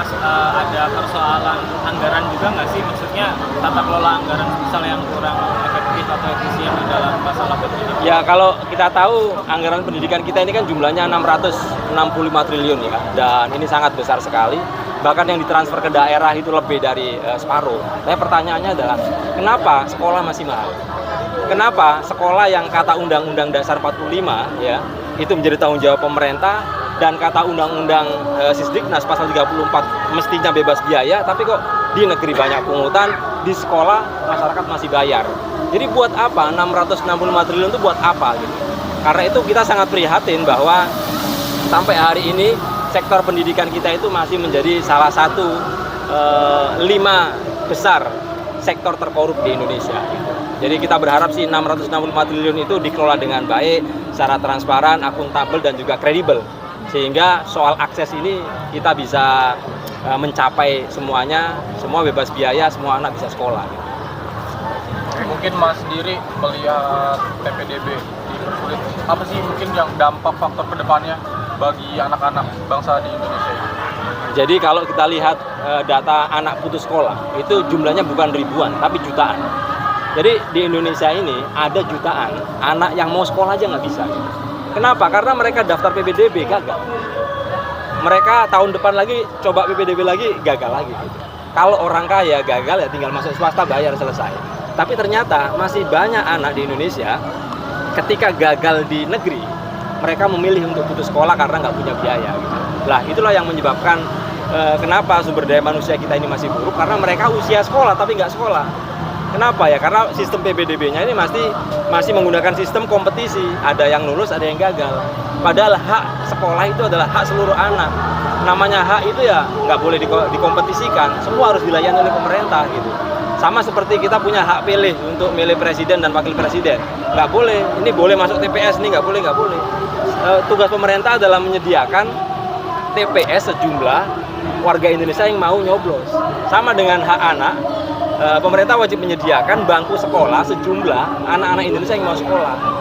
ada persoalan anggaran juga nggak sih? Maksudnya tata kelola anggaran misalnya yang kurang efektif atau efisien di dalam masalah pendidikan? Ya kalau kita tahu anggaran pendidikan kita ini kan jumlahnya 665 triliun ya, dan ini sangat besar sekali. Bahkan yang ditransfer ke daerah itu lebih dari separuh. Tapi pertanyaannya adalah kenapa sekolah masih mahal? Kenapa sekolah yang kata Undang-Undang Dasar 45 ya itu menjadi tanggung jawab pemerintah, dan kata Undang-Undang Sisdiknas pasal 34 mestinya bebas biaya, tapi kok di negeri banyak pungutan, di sekolah masyarakat masih bayar. Jadi buat apa 665 triliun itu buat apa gitu? Karena itu kita sangat prihatin bahwa sampai hari ini sektor pendidikan kita itu masih menjadi salah satu 5 besar sektor terkorup di Indonesia. Jadi kita berharap sih 665 triliun itu dikelola dengan baik, secara transparan, akuntabel, dan juga kredibel. Sehingga soal akses ini kita bisa mencapai semuanya, semua bebas biaya, semua anak bisa sekolah. Mungkin Mas sendiri melihat PPDB dipersulit, apa sih mungkin yang dampak faktor kedepannya bagi anak-anak bangsa di Indonesia ini? Jadi kalau kita lihat data anak putus sekolah, itu jumlahnya bukan ribuan, tapi jutaan. Jadi di Indonesia ini ada jutaan anak yang mau sekolah aja nggak bisa. Kenapa? Karena mereka daftar PPDB gagal. Mereka tahun depan lagi coba PPDB lagi, gagal lagi. Kalau orang kaya gagal ya tinggal masuk swasta, bayar, selesai. Tapi ternyata masih banyak anak di Indonesia ketika gagal di negeri, mereka memilih untuk putus sekolah karena nggak punya biaya. Lah itulah yang menyebabkan kenapa sumber daya manusia kita ini masih buruk, karena mereka usia sekolah tapi nggak sekolah. Kenapa ya? Karena sistem PPDB-nya ini masih menggunakan sistem kompetisi. Ada yang lulus, ada yang gagal. Padahal hak sekolah itu adalah hak seluruh anak. Namanya hak itu ya nggak boleh dikompetisikan. Semua harus dilayani oleh pemerintah gitu. Sama seperti kita punya hak pilih untuk milih presiden dan wakil presiden. Nggak boleh. Ini boleh masuk TPS, ini nggak boleh. Tugas pemerintah adalah menyediakan TPS sejumlah warga Indonesia yang mau nyoblos. Sama dengan hak anak. Pemerintah wajib menyediakan bangku sekolah sejumlah anak-anak Indonesia yang mau sekolah.